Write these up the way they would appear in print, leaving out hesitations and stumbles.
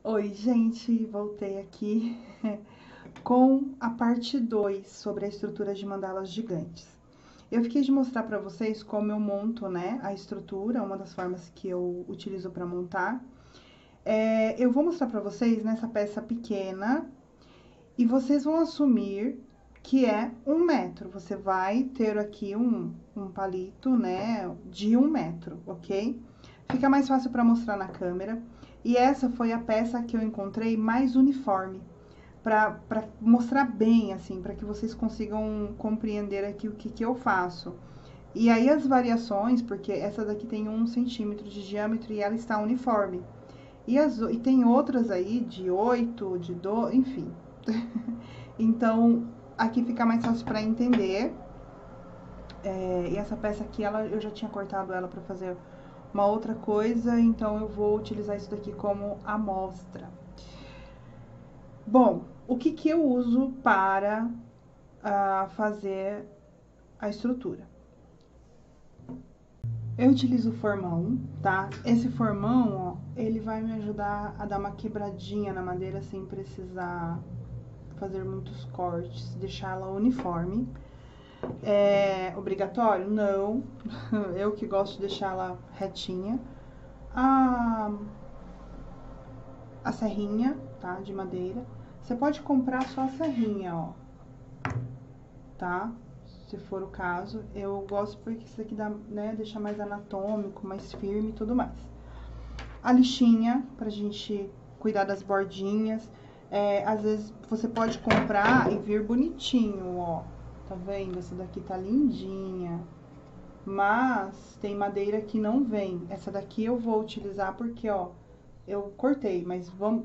Oi, gente, voltei aqui com a parte 2 sobre a estrutura de mandalas gigantes. Eu fiquei de mostrar para vocês como eu monto, né, a estrutura, uma das formas que eu utilizo para montar. Eu vou mostrar para vocês nessa peça pequena e vocês vão assumir que é 1 metro. Você vai ter aqui um palito, né, de 1 metro, ok? Fica mais fácil para mostrar na câmera. E essa foi a peça que eu encontrei mais uniforme, para mostrar bem, assim, para que vocês consigam compreender aqui o que eu faço. E aí as variações, porque essa daqui tem 1 centímetro de diâmetro e ela está uniforme. E tem outras aí de 8, de 12, enfim. Então, aqui fica mais fácil para entender. E essa peça aqui, eu já tinha cortado ela para fazer uma outra coisa, então eu vou utilizar isso daqui como amostra. Bom, o que eu uso para fazer a estrutura? Eu utilizo o formão, tá? Esse formão, ó, ele vai me ajudar a dar uma quebradinha na madeira sem precisar fazer muitos cortes, deixar ela uniforme. É obrigatório? Não. Eu que gosto de deixar ela retinha. A serrinha, tá? De madeira. Você pode comprar só a serrinha, ó. Tá? Se for o caso. Eu gosto porque isso aqui dá, né, deixa mais anatômico, mais firme e tudo mais. A lixinha, pra gente cuidar das bordinhas. Às vezes você pode comprar e vir bonitinho, ó. Tá vendo? Essa daqui tá lindinha. Mas tem madeira que não vem. Essa daqui eu vou utilizar porque, ó, eu cortei, mas vamos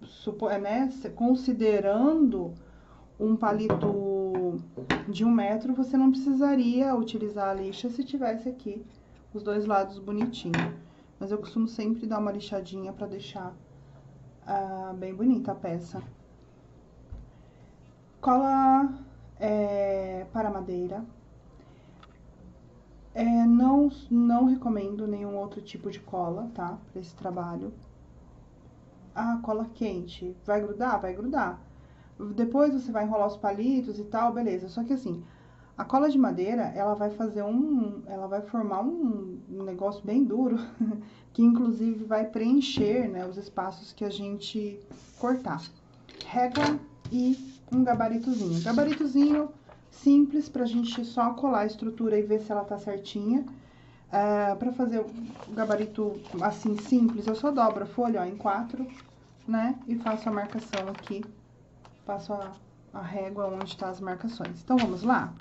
supor, né, considerando um palito de 1 metro, você não precisaria utilizar a lixa se tivesse aqui os dois lados bonitinho. Mas eu costumo sempre dar uma lixadinha pra deixar bem bonita a peça. Cola para madeira. Não recomendo nenhum outro tipo de cola, tá? Pra esse trabalho. A cola quente, vai grudar? Vai grudar. Depois você vai enrolar os palitos e tal, beleza. Só que assim, a cola de madeira, ela vai formar um negócio bem duro, que inclusive vai preencher, né, os espaços que a gente cortar. Régua e um gabaritozinho. Gabaritozinho simples pra gente só colar a estrutura e ver se ela tá certinha. Pra fazer o gabarito assim simples, eu só dobro a folha, ó, em 4, né, e faço a marcação aqui. Passo a régua onde estão as marcações. Então, vamos lá?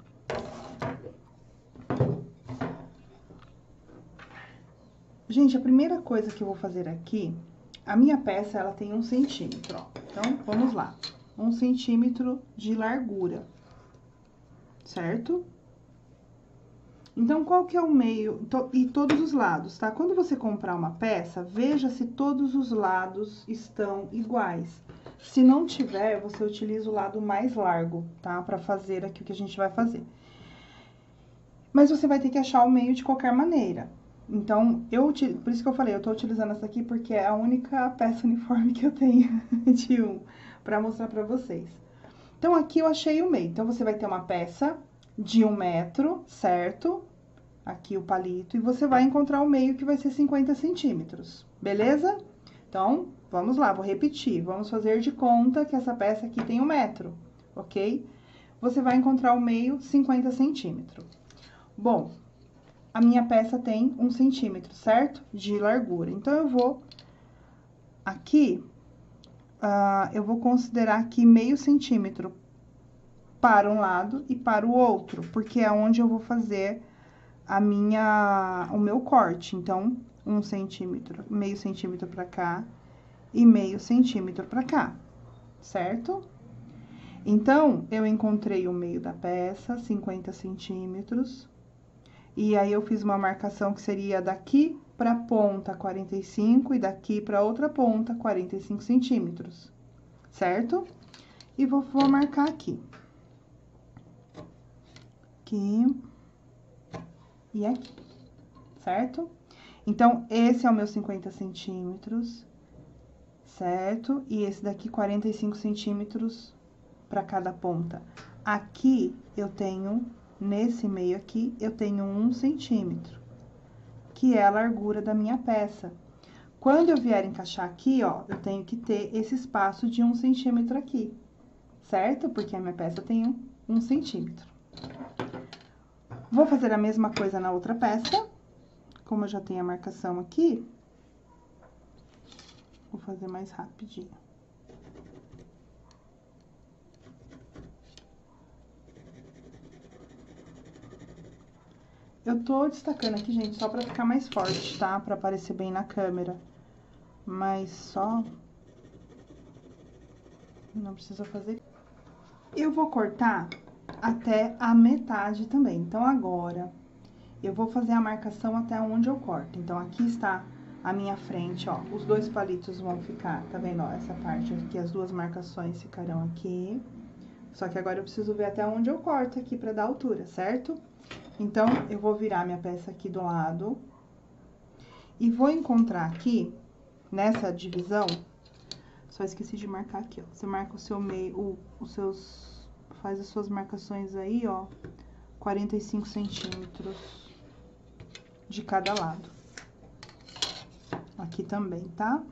Gente, a primeira coisa que eu vou fazer aqui, a minha peça, ela tem 1 centímetro, ó. Então, vamos lá. 1 centímetro de largura, certo? Então, qual que é o meio e todos os lados, tá? Quando você comprar uma peça, veja se todos os lados estão iguais. Se não tiver, você utiliza o lado mais largo, tá? Pra fazer aqui o que a gente vai fazer. Mas você vai ter que achar o meio de qualquer maneira. Então, por isso que eu falei, eu tô utilizando essa aqui porque é a única peça uniforme que eu tenho de pra mostrar pra vocês. Então, aqui eu achei o meio. Então, você vai ter uma peça de 1 metro, certo? Aqui o palito. E você vai encontrar o meio que vai ser 50 centímetros, beleza? Então, vamos lá, vou repetir. Vamos fazer de conta que essa peça aqui tem 1 metro, ok? Você vai encontrar o meio 50 centímetros. Bom, a minha peça tem 1 centímetro, certo? De largura. Então, eu vou aqui, eu vou considerar aqui meio centímetro para um lado e para o outro, porque é onde eu vou fazer o meu corte. Então, 1 centímetro, meio centímetro pra cá e meio centímetro pra cá, certo? Então, eu encontrei o meio da peça, 50 centímetros. E aí, eu fiz uma marcação que seria daqui pra ponta 45 e daqui pra outra ponta 45 centímetros, certo? E vou marcar aqui. Aqui e aqui, certo? Então, esse é o meu 50 centímetros, certo? E esse daqui, 45 centímetros pra cada ponta. Aqui, eu tenho, nesse meio aqui, eu tenho 1 centímetro, que é a largura da minha peça. Quando eu vier encaixar aqui, ó, eu tenho que ter esse espaço de 1 centímetro aqui, certo? Porque a minha peça tem 1 centímetro. Vou fazer a mesma coisa na outra peça. Como eu já tenho a marcação aqui, vou fazer mais rapidinho. Eu tô destacando aqui, gente, só pra ficar mais forte, tá? Pra aparecer bem na câmera. Mas só... não precisa fazer... Eu vou cortar até a metade também. Então, agora, eu vou fazer a marcação até onde eu corto. Então, aqui está a minha frente, ó. Os 2 palitos vão ficar, tá vendo, ó? Essa parte aqui, as 2 marcações ficarão aqui. Só que agora eu preciso ver até onde eu corto aqui pra dar altura, certo? Então, eu vou virar minha peça aqui do lado. E vou encontrar aqui, nessa divisão, só esqueci de marcar aqui, ó. Você marca o seu meio, faz as suas marcações aí, ó, 45 centímetros de cada lado. Aqui também, tá?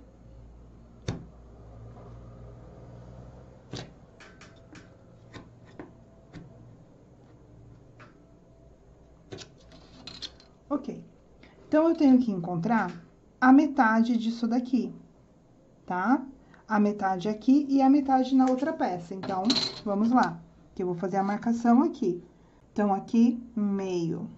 Ok. Então, eu tenho que encontrar a metade disso daqui, tá? A metade aqui e a metade na outra peça. Então, vamos lá, que eu vou fazer a marcação aqui. Então, aqui, meio.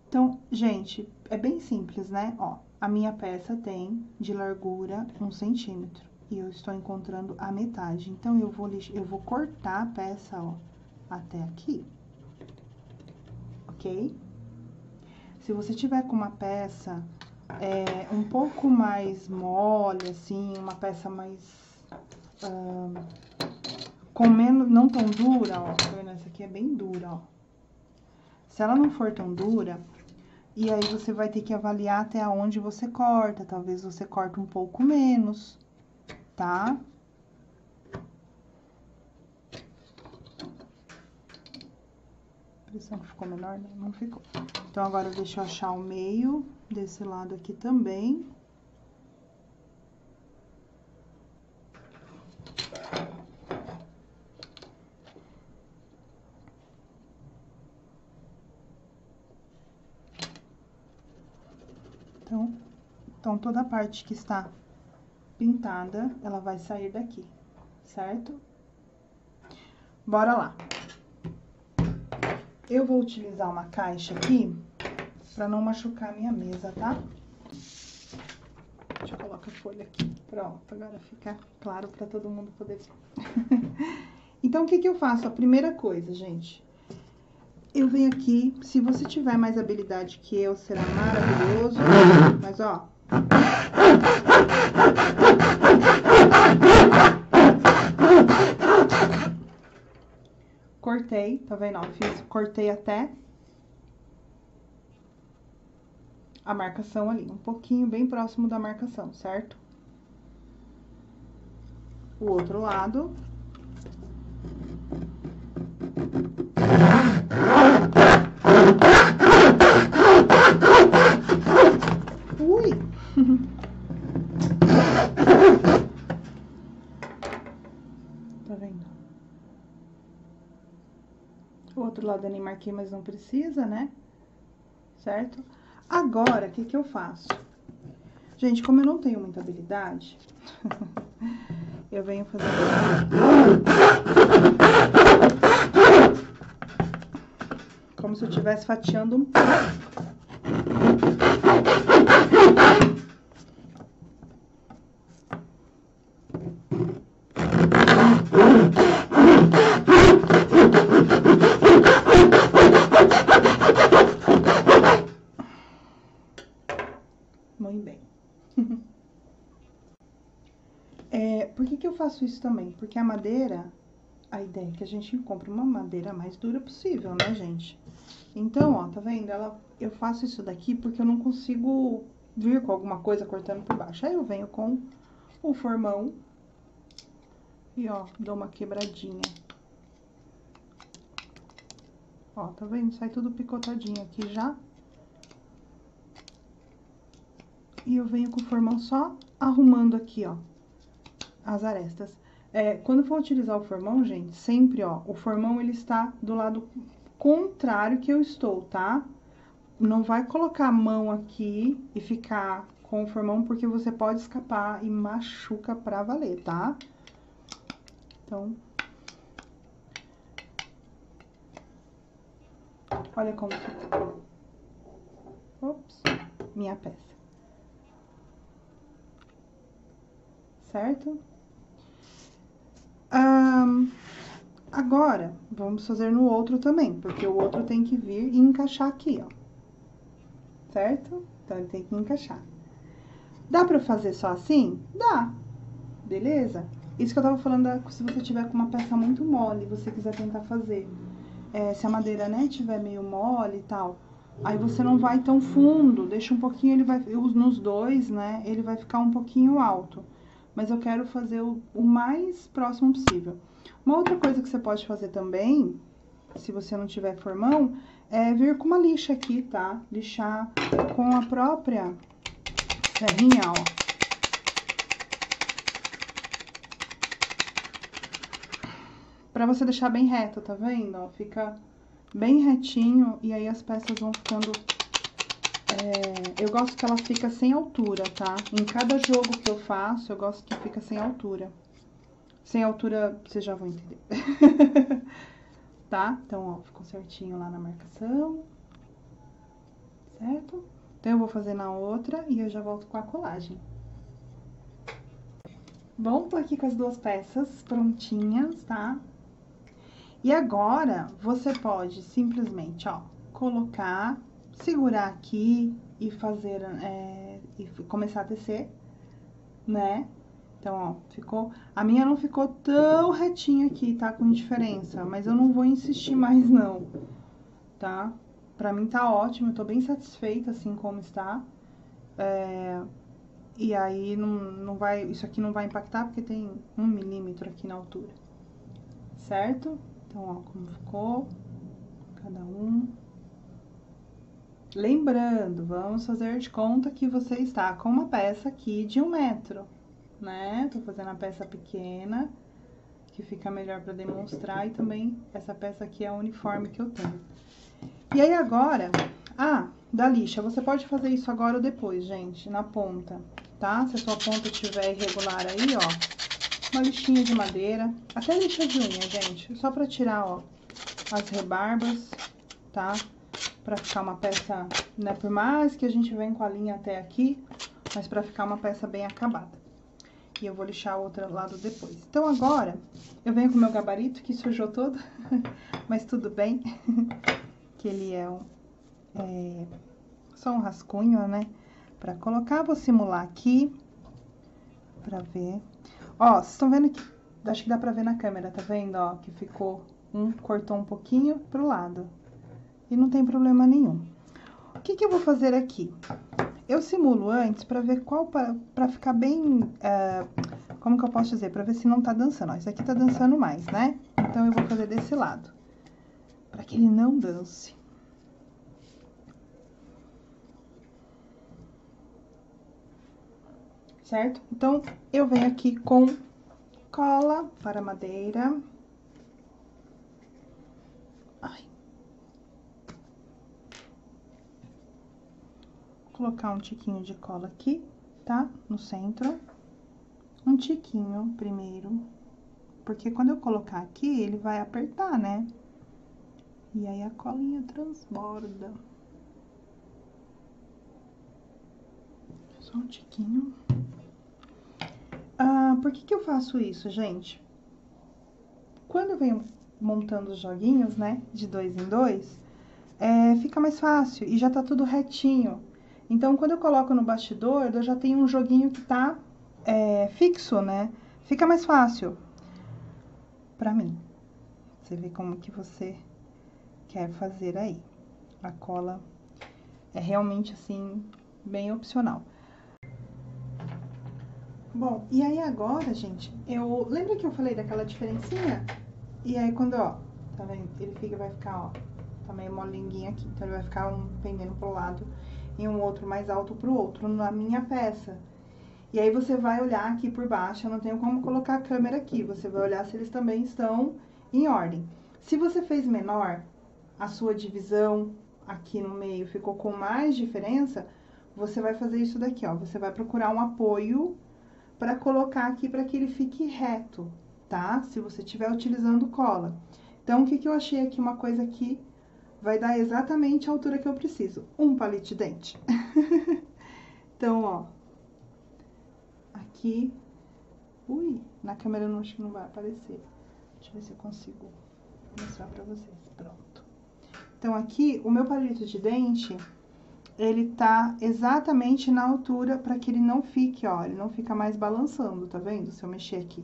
Então, gente, é bem simples, né? Ó, a minha peça tem de largura 1 centímetro. E eu estou encontrando a metade. Então, eu vou cortar a peça, ó, até aqui. Ok? Se você tiver com uma peça um pouco mais mole, assim, uma peça mais... com menos... não tão dura, ó. Tá vendo? Essa aqui é bem dura, ó. Se ela não for tão dura... E aí, você vai ter que avaliar até onde você corta. Talvez você corte um pouco menos, tá? A impressão que ficou menor, né? Não ficou. Então, agora, deixa eu achar o meio desse lado aqui também. Então, toda a parte que está pintada, ela vai sair daqui, certo? Bora lá. Eu vou utilizar uma caixa aqui, pra não machucar a minha mesa, tá? Deixa eu colocar a folha aqui. Pronto, agora fica claro pra todo mundo poder ver. Então, o que que eu faço? A primeira coisa, gente... Eu venho aqui, se você tiver mais habilidade que eu, será maravilhoso. Mas, ó... Cortei, tá vendo? Ó, cortei até a marcação ali, um pouquinho bem próximo da marcação, certo? O outro lado. Ui! Tá vendo? O outro lado eu nem marquei, mas não precisa, né? Certo? Agora, o que que eu faço? Gente, como eu não tenho muita habilidade, eu venho fazer... Como se eu estivesse fatiando um pouco. Muito bem. Por que que eu faço isso também? Porque a madeira, a ideia é que a gente compre uma madeira mais dura possível, né, gente? Então, ó, tá vendo? Eu faço isso daqui porque eu não consigo vir com alguma coisa cortando por baixo. Aí eu venho com o formão e, ó, dou uma quebradinha. Ó, tá vendo? Sai tudo picotadinho aqui já. E eu venho com o formão só arrumando aqui, ó, as arestas. Quando for utilizar o formão, gente, sempre, ó, o formão ele está do lado contrário que eu estou, tá? Não vai colocar a mão aqui e ficar com o formão, porque você pode escapar e machuca pra valer, tá? Então, olha como ficou. Ops, minha peça. Certo? Agora, vamos fazer no outro também, porque o outro tem que vir e encaixar aqui, ó. Certo? Então, ele tem que encaixar. Dá pra fazer só assim? Dá. Beleza? Isso que eu tava falando, se você tiver com uma peça muito mole, você quiser tentar fazer. Se a madeira, né, tiver meio mole e tal, aí você não vai tão fundo, deixa um pouquinho, ele vai, nos dois, né, ele vai ficar um pouquinho alto. Mas eu quero fazer o mais próximo possível. Uma outra coisa que você pode fazer também, se você não tiver formão, é vir com uma lixa aqui, tá? Lixar com a própria serrinha, ó. Pra você deixar bem reto, tá vendo? Ó, fica bem retinho e aí as peças vão ficando... eu gosto que ela fica sem altura, tá? Em cada jogo que eu faço, eu gosto que fica sem altura. Sem altura, vocês já vão entender. Tá? Então, ó, ficou certinho lá na marcação. Certo? Então, eu vou fazer na outra e eu já volto com a colagem. Bom, tô aqui com as duas peças prontinhas, tá? E agora, você pode simplesmente, ó, colocar, segurar aqui e fazer, e começar a tecer, né? Então, ó, ficou... A minha não ficou tão retinha aqui, tá? Com diferença, mas eu não vou insistir mais, não, tá? Pra mim tá ótimo, eu tô bem satisfeita, assim, como está. E aí, não vai... Isso aqui não vai impactar, porque tem 1 milímetro aqui na altura, certo? Então, ó, como ficou, cada um. Lembrando, vamos fazer de conta que você está com uma peça aqui de 1 metro, né? Tô fazendo a peça pequena, que fica melhor pra demonstrar, e também essa peça aqui é a uniforme que eu tenho. E aí, agora, da lixa, você pode fazer isso agora ou depois, gente, na ponta, tá? Se a sua ponta estiver irregular aí, ó, uma lixinha de madeira, até lixa de unha, gente, só pra tirar, ó, as rebarbas, tá? Pra ficar uma peça, né, por mais que a gente venha com a linha até aqui, mas pra ficar uma peça bem acabada. E eu vou lixar o outro lado depois. Então, agora, eu venho com o meu gabarito, que sujou todo, mas tudo bem, que ele é só um rascunho, né, pra colocar. Vou simular aqui, pra ver. Ó, vocês estão vendo que, acho que dá pra ver na câmera, tá vendo, ó, que ficou, cortou um pouquinho pro lado. E não tem problema nenhum. O que que eu vou fazer aqui? Eu simulo antes pra ver qual, pra ficar bem, como que eu posso dizer? Pra ver se não tá dançando. Ó, esse aqui tá dançando mais, né? Então, eu vou fazer desse lado. Pra que ele não dance. Certo? Então, eu venho aqui com cola para madeira. Ai. Vou colocar um tiquinho de cola aqui, tá? No centro. Um tiquinho primeiro, porque quando eu colocar aqui, ele vai apertar, né? E aí, a colinha transborda. Só um tiquinho. Por que que eu faço isso, gente? Quando eu venho montando os joguinhos, né, de 2 em 2, fica mais fácil e já tá tudo retinho. Então, quando eu coloco no bastidor, eu já tenho um joguinho que tá fixo, né? Fica mais fácil pra mim. você ver como que você quer fazer aí. A cola é realmente, assim, bem opcional. Bom, e aí agora, gente, lembra que eu falei daquela diferencinha? E aí quando, ó, tá vendo? Vai ficar, ó, tá meio molinguinho aqui. Então, ele vai ficar um pendendo pro lado e um outro mais alto pro outro na minha peça. E aí você vai olhar aqui por baixo, eu não tenho como colocar a câmera aqui, você vai olhar se eles também estão em ordem. Se você fez menor, a sua divisão aqui no meio ficou com mais diferença, você vai fazer isso daqui, ó. Você vai procurar um apoio para colocar aqui para que ele fique reto, tá? Se você estiver utilizando cola. Então, o que que eu achei aqui? Uma coisa que vai dar exatamente a altura que eu preciso. Um palito de dente. Então, ó. Aqui. Ui, na câmera eu acho que não vai aparecer. Deixa eu ver se eu consigo mostrar pra vocês. Pronto. Então, aqui, o meu palito de dente, ele tá exatamente na altura pra que ele não fique, ó, ele não fica mais balançando, tá vendo? Se eu mexer aqui.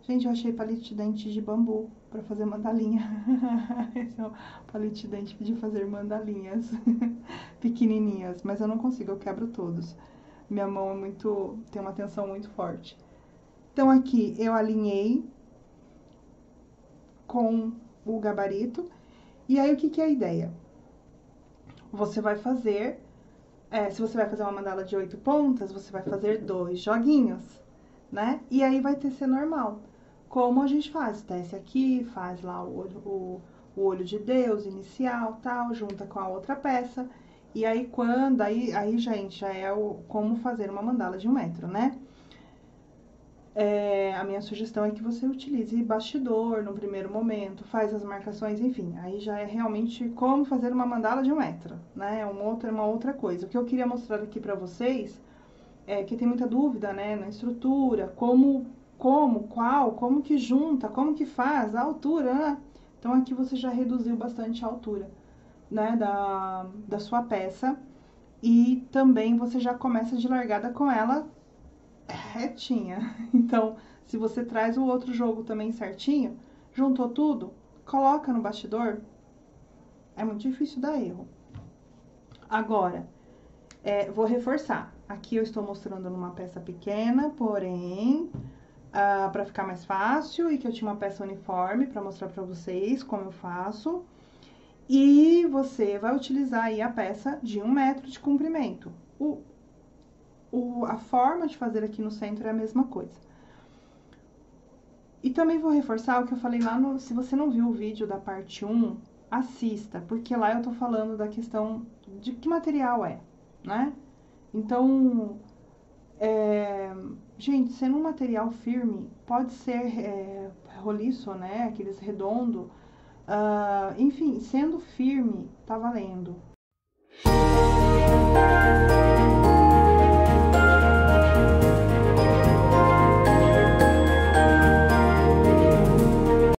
Gente, eu achei palito de dente de bambu pra fazer mandalinha. Esse é o palito de dente de fazer mandalinhas pequenininhas, mas eu não consigo, eu quebro todos. Minha mão tem uma tensão muito forte. Então, aqui eu alinhei com o gabarito. E aí, o que que é a ideia? Você vai fazer, se você vai fazer uma mandala de 8 pontas, você vai fazer 2 joguinhos, né? E aí vai ser normal. Como a gente faz? Desce aqui, faz lá o olho de Deus inicial, tal, junta com a outra peça. E aí, aí, gente, já é como fazer uma mandala de 1 metro, né? A minha sugestão é que você utilize bastidor no primeiro momento, faz as marcações, enfim. Aí já é realmente como fazer uma mandala de 1 metro, né? É uma outra coisa. O que eu queria mostrar aqui pra vocês é que tem muita dúvida, né? Na estrutura, como que junta, como que faz, a altura, né? Então, aqui você já reduziu bastante a altura, né, da sua peça. E também você já começa de largada com ela retinha. Então, se você traz o outro jogo também certinho, juntou tudo, coloca no bastidor, é muito difícil dar erro. Agora, vou reforçar. Aqui eu estou mostrando numa peça pequena, porém, para ficar mais fácil, e que eu tinha uma peça uniforme para mostrar para vocês como eu faço. E você vai utilizar aí a peça de 1 metro de comprimento. A forma de fazer aqui no centro é a mesma coisa. E também vou reforçar o que eu falei lá se você não viu o vídeo da parte 1, assista, porque lá eu tô falando da questão de que material é, né? Então, gente, sendo um material firme, pode ser roliço, né? Aqueles redondo. Enfim, sendo firme, tá valendo.